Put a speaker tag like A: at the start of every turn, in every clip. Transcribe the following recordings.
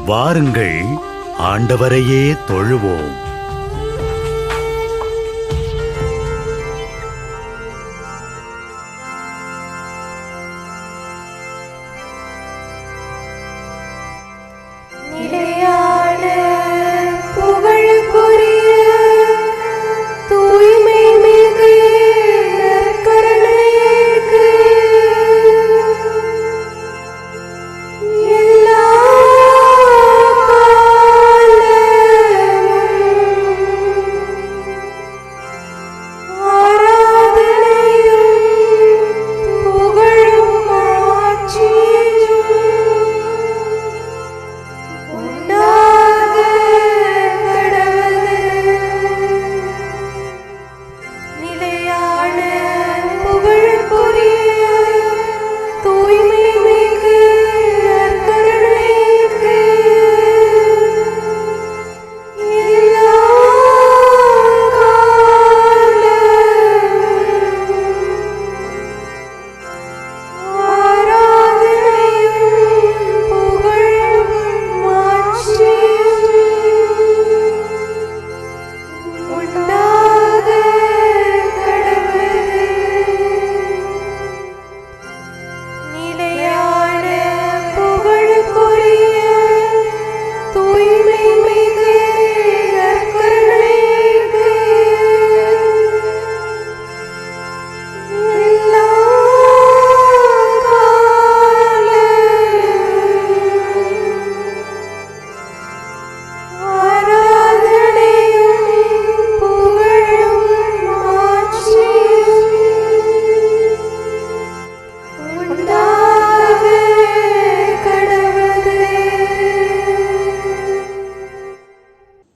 A: வாருங்கள், ஆண்டவரையே தொழுவோம்.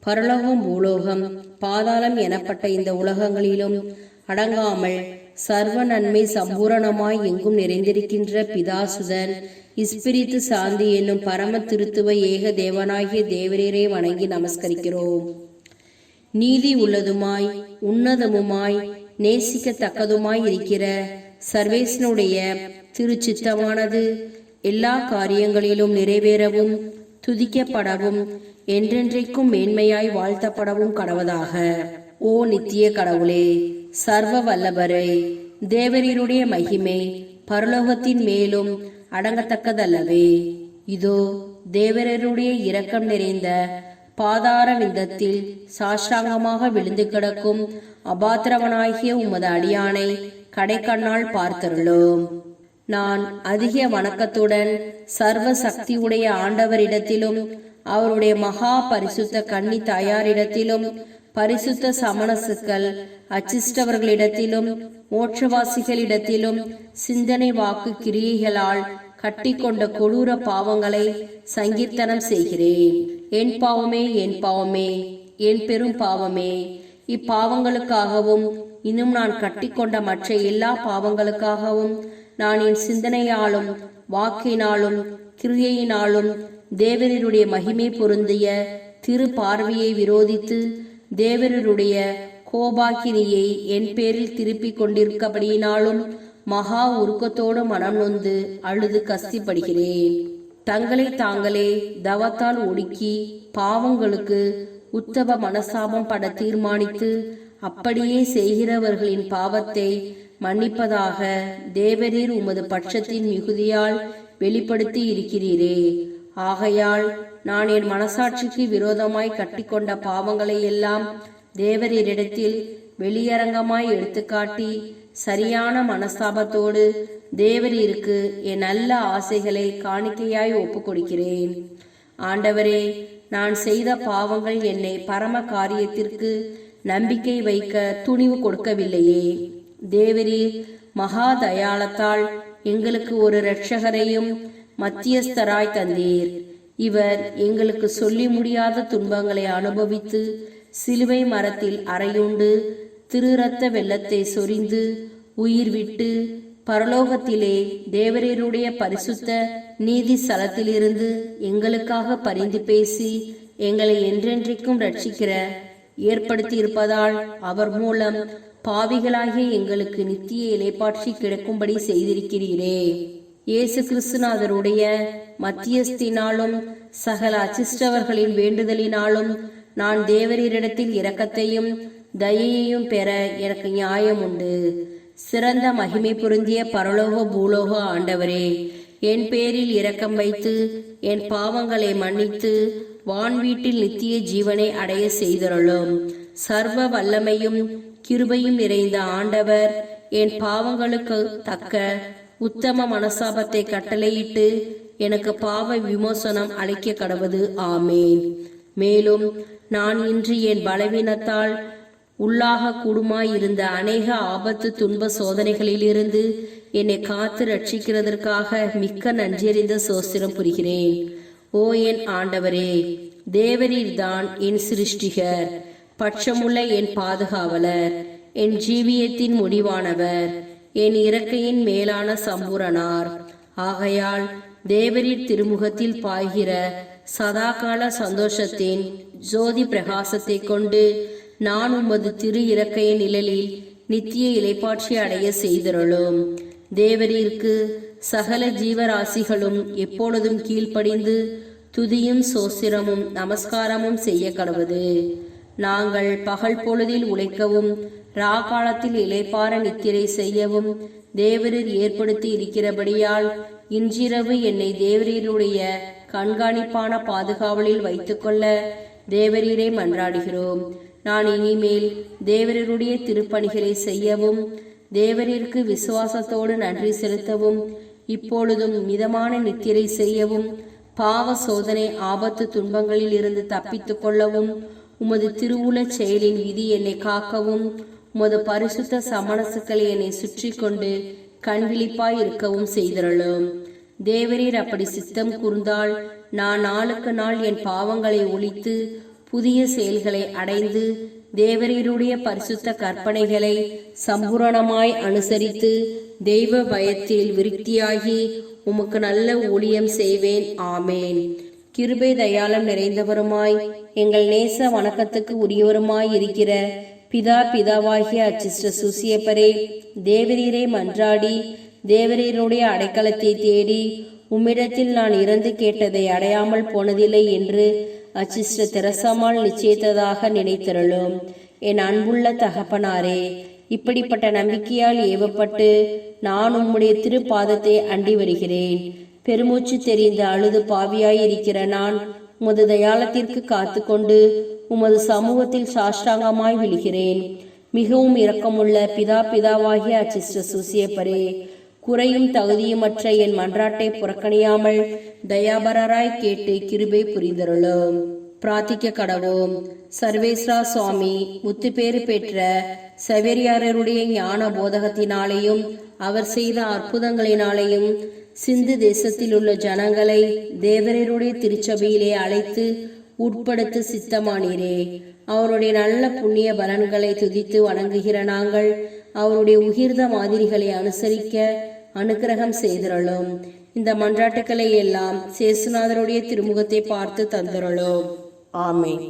B: பரலோகம், பூலோகம், பாதாளம் எனப்பட்ட இந்த உலகங்களிலும் அடங்காமல் சர்வ நன்மை சம்பூரணமாய் எங்கும் நிறைந்திருக்கின்ற பிதாசுதன் இஸ்பிரித்து சாந்தி என்னும் பரம திருத்துவ ஏக தேவனாகிய தேவரீரை வணங்கி நமஸ்கரிக்கிறோம். நீதி உள்ளதுமாய் உன்னதமுமாய் நேசிக்கத்தக்கதுமாய் இருக்கிற சர்வேசனுடைய திருச்சித்தமானது எல்லா காரியங்களிலும் நிறைவேறவும் துதிக்கப்படவும் என்றென்றைக்கும் மேன்மையாய் வாழ்த்தப்படவும் கடவதாக. ஓ நித்திய கடவுளே, சர்வ வல்லபரே, தேவரீருடைய மகிமை பரலோகத்தின் மேலும் அடங்கத்தக்கதல்லவே. இதோ தேவரருடைய இரக்கம் நிறைந்த பாதார விந்தத்தில் சாஷ்டாங்கமாக விழுந்து கிடக்கும் அபாத்திரவனாகிய உமது அடியானை கடைக்கண்ணால் பார்த்தருளும். நான் அதிக வணக்கத்துடன் சர்வ சக்தியுடைய ஆண்டவரிடத்திலும் அவருடைய மகா பரிசுத்த கன்னி தாயாரிடத்திலும் பரிசுத்த சமணசுக்கள் அச்சிஷ்டவர்களிடத்திலும் மோட்சவாசிகளிடத்திலும் சிந்தனை வாக்கு கிரியைகளால் கட்டி கொண்ட கொடூர பாவங்களை சங்கீர்த்தனம் செய்கிறேன். என் பாவமே, என் பாவமே, என் பெரும் பாவமே. இப்பாவங்களுக்காகவும் இன்னும் நான் கட்டி கொண்ட மற்ற எல்லா பாவங்களுக்காகவும் நான் என் சிந்தனையாலும் வாக்கினாலும் கிரியையினாலும் தேவரருடைய மகிமை பொருந்திய திரு பார்வையை விரோதித்து தேவரருடைய கோபாக்கினியை என் பேரில் திருப்பி கொண்டிருக்கபடியினாலும் மகா உருக்கத்தோடு மனம் நொந்து அழுது கஸ்திப்படுகிறேன். தங்களை தாங்களே தவத்தால் ஒடுக்கி பாவங்களுக்கு உத்தம மனசாபம் பட தீர்மானித்து அப்படியே செய்கிறவர்களின் பாவத்தை மன்னிப்பதாக தேவரீர் உமது பட்சத்தின் மிகுதியால் வெளிப்படுத்தி இருக்கிறீரே. ஆகையால் நான் என் மனசாட்சிக்கு விரோதமாய் கட்டிக்கொண்ட பாவங்களை எல்லாம் தேவரீரிடத்தில் வெளியரங்கமாய் எடுத்துக்காட்டி சரியான மனஸ்தாபத்தோடு தேவரீருக்கு என் நல்ல ஆசைகளை காணிக்கையாய் ஒப்புக் கொடுக்கிறேன். ஆண்டவரே, நான் செய்த பாவங்கள் என்னை பரம காரியத்திற்கு நம்பிக்கை வைக்க துணிவு கொடுக்கவில்லையே. தேவரீர் மகா தயாளத்தால் எங்களுக்கு ஒரு இரட்சகரையும் மத்தியஸ்தராய் தந்தீர். இவர் எங்களுக்கு சொல்லி முடியாத துன்பங்களை அனுபவித்து சிலுவை மரத்தில் அறையுண்டு திருரத்த வெள்ளத்தை சொரிந்து உயிர் விட்டு பரலோகத்திலே தேவரீருடைய பரிசுத்த நீதி ஸ்தலத்திலிருந்து எங்களுக்காக பரிந்து பேசி எங்களை என்றென்றைக்கும் ரட்சிக்கிற ஏற்படுத்தி இருப்பதால் அவர் மூலம் பாவிகளாகிய எங்களுக்கு நித்திய இலைப்பாற்றி கிடக்கும்படி செய்திருக்கிறீரே. இயேசு கிறிஸ்துநாதருடைய மத்தியஸ்தினாலும் சகல அச்சிஷ்டவர்களின் வேண்டுதலினாலும் நான் தேவரீரிடத்தில் இரக்கத்தையும் தயையையும் பெற எனக்கு நியாயம் உண்டு. சிறந்த மகிமை பொருந்திய பரலோக பூலோக ஆண்டவரே, என் பேரில் இரக்கம் வைத்து என் பாவங்களை மன்னித்து வான்வீட்டில் நித்திய ஜீவனை அடைய செய்தருளும். சர்வ வல்லமையும் கிருபையும் நிறைந்த ஆண்டவர் என் பாவங்களுக்கு தக்க உத்தம மனசாபத்தை கட்டளையிட்டு எனக்கு பாவ விமோசனம் அளிக்க கடவது. ஆமேன். மேலும் நான் இன்று என் பலவீனத்தால் உள்ளாக கூடுமாயிருந்த அநேக ஆபத்து துன்ப சோதனைகளிலிருந்து என்னை காத்து ரட்சிக்கிறதற்காக மிக்க நன்றியறிந்த சோஸ்திரம் புரிகிறேன். ஓ என் ஆண்டவரே, தேவரீர்தான் என் சிருஷ்டிகர், பட்சமுள்ள என் பாதுகாவலர், என் ஜீவியத்தின் முடிவானவர், என் இறக்கையின் மேலான சம்பூரணார். ஆகையால் தேவரீர் திருமுகத்தில் பாய்கிற சதாகால சந்தோஷத்தின் ஜோதி பிரகாசத்தை கொண்டு நான் உமது திரு இறக்கையின் நிழலில் நித்திய இளைப்பாட்சி அடைய செய்தருளும். தேவரீருக்கு சகல ஜீவராசிகளும் எப்பொழுதும் கீழ்ப்படிந்து துதியும் சோஸ்திரமும் நமஸ்காரமும் செய்ய கடவது. நாங்கள் பகல் பொழுதில் உழைக்கவும் ராகாலத்தில் இளைப்பாற நித்திரை செய்யவும் தேவரீர் ஏற்படுத்தி இருக்கிறபடியால் இன்றிரவு என்னை தேவரீருடைய கண்காணிப்பான பாதுகாவலில் வைத்துக்கொள்ள தேவரீரை மன்றாடுகிறோம். நான் இனிமேல் தேவரீருடைய திருப்பணிகளை செய்யவும் தேவரீருக்கு விசுவாசத்தோடு நன்றி செலுத்தவும் இப்பொழுதும் மிதமான நித்திரை செய்யவும் பாவ சோதனை ஆபத்து துன்பங்களில் இருந்து தப்பித்துக் கொள்ளவும் உமது திருவுள செயலின் விதி என்னை காக்கவும் உமது பரிசுத்த சமணசுக்களை என்னை சுற்றி கொண்டு கண்விழிப்பாய் இருக்கவும் செய்தருளும். தேவரீர் அப்படி சித்தம் கூர்ந்தால் நான் நாளுக்கு நாள் என் பாவங்களை ஒழித்து புதிய செயல்களை அடைந்து தேவரீருடைய பரிசுத்த கற்பனைகளை சம்பூரணமாய் அனுசரித்து தெய்வ பயத்தில் விருத்தியாகி உமக்கு நல்ல ஊழியம் செய்வேன். ஆமேன். கிருபை தயாளம் நிறைந்தவருமாய் எங்கள் நேச வணக்கத்துக்கு உரியவருமாய் இருக்கிற பிதாவாகிய அச்சிஷ்ட சூசியப்பரே, தேவரீரை மன்றாடி தேவரீருடைய அடைக்கலத்தை தேடி உம்மிடத்தில் நான் இறந்து கேட்டதை அடையாமல் போனதில்லை என்று அச்சிஷ்ட தெரசாமால் நிச்சயித்ததாக நினைத்தருளும். என் அன்புள்ள தகப்பனாரே, இப்படிப்பட்ட நம்பிக்கையால் ஏவப்பட்டு நான் உம்முடைய திருப்பாதத்தை அண்டி வருகிறேன். பெருமூச்சு தெரிந்து அழுது பாவியாய் இருக்கிற நான் உமது தயாளத்திற்கு காத்து கொண்டு உமது சமூகத்தில் சாஷ்டாங்கமாய் விழுகிறேன். மிகவும் இரக்கமுள்ள பிதாவாகிய அச்சிஷ்ட சூசியப்பரே, குறையும் தகுதியுமற்ற என் மன்றாட்டை புறக்கணியாமல் தயாபரராய் கேட்டு கிருபை புரிந்தருளும். பிரார்த்திக்க கடவோம். சர்வேஸ்வரா சுவாமி முத்துப்பேறு பெற்ற சவேரியாரருடைய ஞான போதகத்தினாலேயும் அவர் செய்த அற்புதங்களினாலேயும் சிந்து தேசத்தில் உள்ள ஜனங்களை தேவரருடைய திருச்சபையிலே அழைத்து உட்படுத்த சித்தமானீரே. அவருடைய நல்ல புண்ணிய பலன்களை துதித்து வணங்குகிற நாங்கள் அவருடைய உகிர்த மாதிரிகளை அனுசரிக்க அனுக்கிரகம் செய்தருளும். இந்த மன்றாட்டுக்களை எல்லாம் சேசுநாதருடைய திருமுகத்தை பார்த்து தந்தருளும். ஆமென்.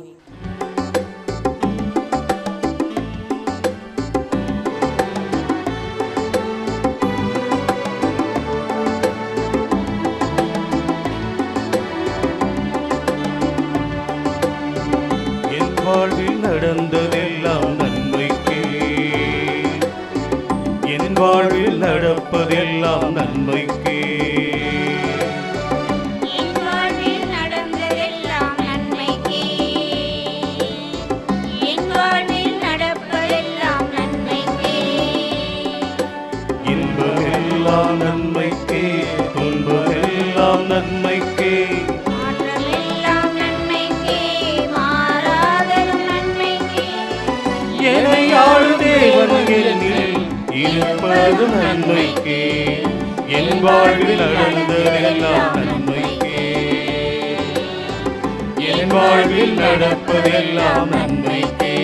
A: வாழ்வில் நடந்ததெல்லாம் நன்மைக்கே, என் வாழ்வில் நடப்பதெல்லாம் நன்மைக்கே.
C: என் வாழ்வில் நடந்ததெல்லாம் நன்மைக்கே, என் வாழ்வில் நடப்பதெல்லாம் நன்மைக்கே.
A: இன்பமெல்லாம் நன்மைக்கே, துன்பமெல்லாம் நன்மைக்கே. இருப்பது நன்மைக்கே, என் வாழ்வில் நடந்ததெல்லாம் நன்மைக்கே, என் வாழ்வில் நடப்பதெல்லாம் நன்மைக்கே.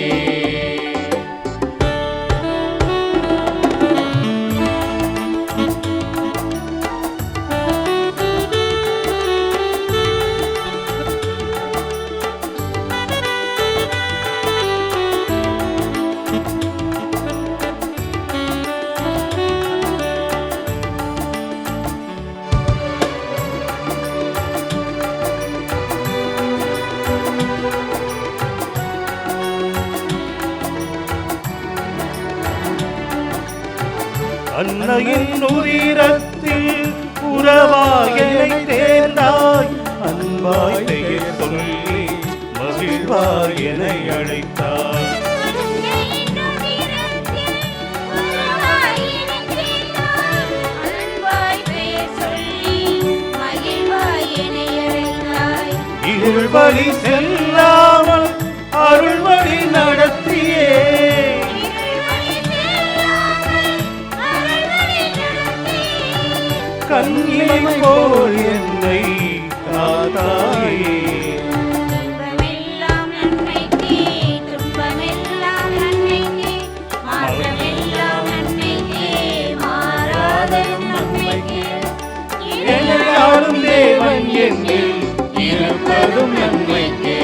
A: அன்னையின் உயிரத்தில் உறவாய் என்னை தேர்ந்தாய், அன்பாய் பெயர் சொல்லி மகிழ்வாய் என்னை அழைத்தாய். இருள் வழி செல்லாமல் அருள் வழி நடத்தியே, கண்ணிமை போல் என்னை காத்தாயே. என்னையாளும் தேவன் என்னில் இருப்பதும் நன்மைக்கே,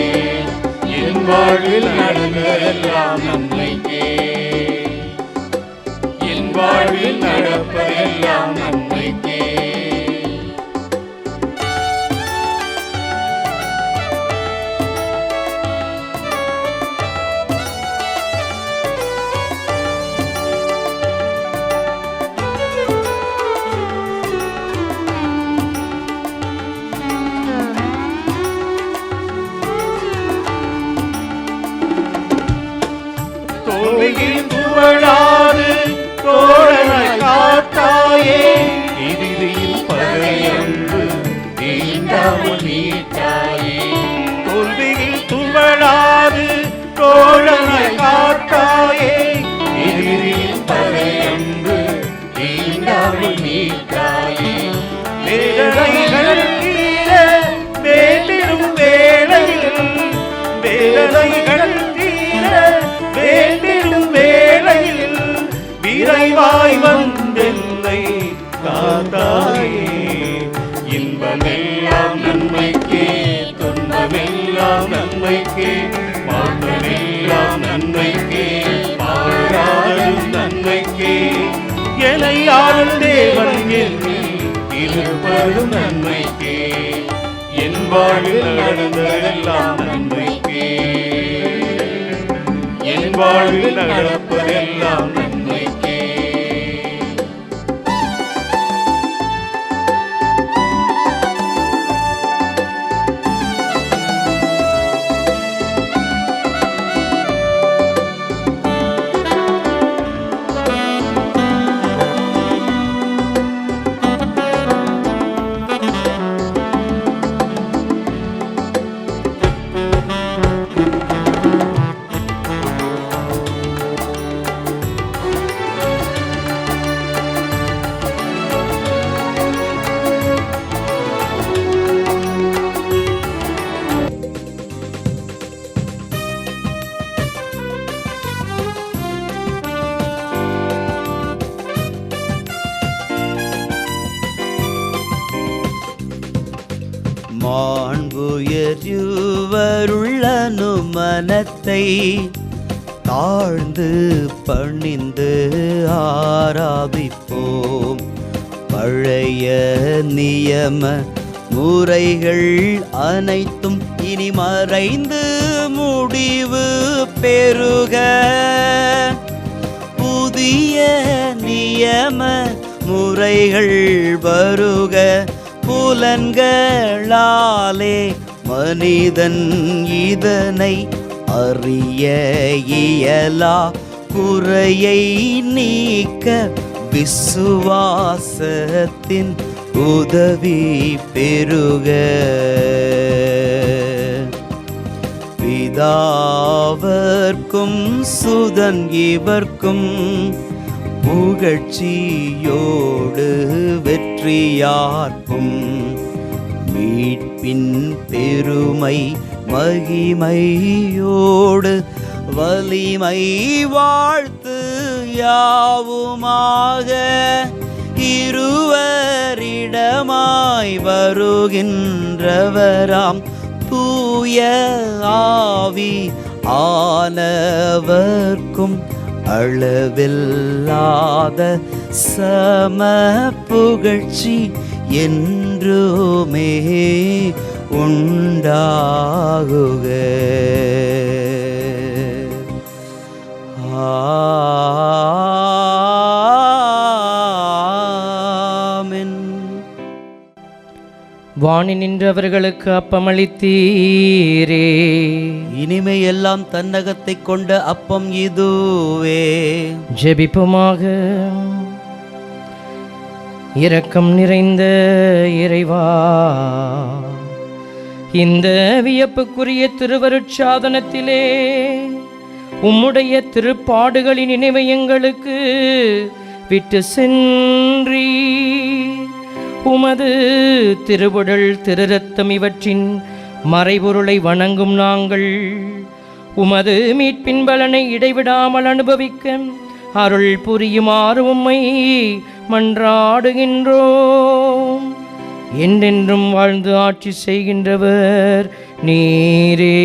A: என் வாழ்வில் நடந்ததெல்லாம் நன்மைக்கே, என் வாழ்வில் நடப்பதெல்லாம் நன்மைக்கே. தோல்வியில் துவழாது தோழனாய் காத்தாயே, இறுதியில் பகையன்று தீண்டாமல் மீட்டாயே. தோல்வியில் துவழாது தோழனாய் காத்தாயே, இறுதியில் பகையன்று தீண்டாமல் மீட்டாயே. வேதனைகள் தீர வேண்டிடும் வேளையில், வேதனைகள் தீர வேண்டிடும் வேளையில் விரைவாய் வந்தென்னை காத்தாயே. இன்பமெல்லாம் நன்மைக்கே, துன்பமெல்லாம் நன்மைக்கே, மாற்றமெல்லாம் நன்மைக்கே, மாறாடும் நன்மைக்கே. என்னை ஆளும் தேவன் என்னில் இருப்பதும் நன்மைக்கே, என் வாழ்வில் நடந்ததெல்லாம் நன்மைக்கே, என் வாழ்வில் நடப்பதெல்லாம் நன்மைக்கே.
D: மாண்புயருவருள்ளனு மனத்தை தாழ்ந்து பணிந்து ஆராதிப்போம். பழைய நியம முறைகள் அனைத்தும் இனி மறைந்து முடிவு பெறுக. புதிய நியம முறைகள் வருக. புலன்களாலே மனிதன் இதனை அறிய இயலா. குறையை நீக்க விசுவாசத்தின் உதவி பெறுக. பிதாவர்க்கும் சுதன் இவர்க்கும் புகழ்ச்சியோடு வெற்றியார்க்கும் மீட்பின் பெருமை மகிமையோடு வலிமை வாழ்த்து யாவுமாக. இருவரிடமாய் வருகின்றவராம் தூய ஆவி ஆனவர்க்கும் அளவில்லாத சம புகழ்ச்சி என்றுமே உண்டாகுக. ஆமென்.
E: வாணி நின்றவர்களுக்கு அப்பமளித்தீரே.
D: இனிமையெல்லாம் தன்னகத்தை கொண்ட அப்பம் இதுவே.
E: ஜெபிப்புமாக. இரக்கம் நிறைந்த இறைவா, இந்த வியப்புக்குரிய திருவருட்சாதனத்திலே உம்முடைய திருப்பாடுகளின் நினைவை எங்களுக்கு விட்டு சென்றீ. உமது திருவுடல் திருரத்தம் இவற்றின் மறைபொருளை வணங்கும் நாங்கள் உமது மீட்பின் பலனை இடைவிடாமல் அனுபவிக்க அருள் புரியுமாறு உம்மை மன்றாடுகின்றோம். என்றென்றும் வாழ்ந்து ஆட்சி செய்கின்றவர் நீரே.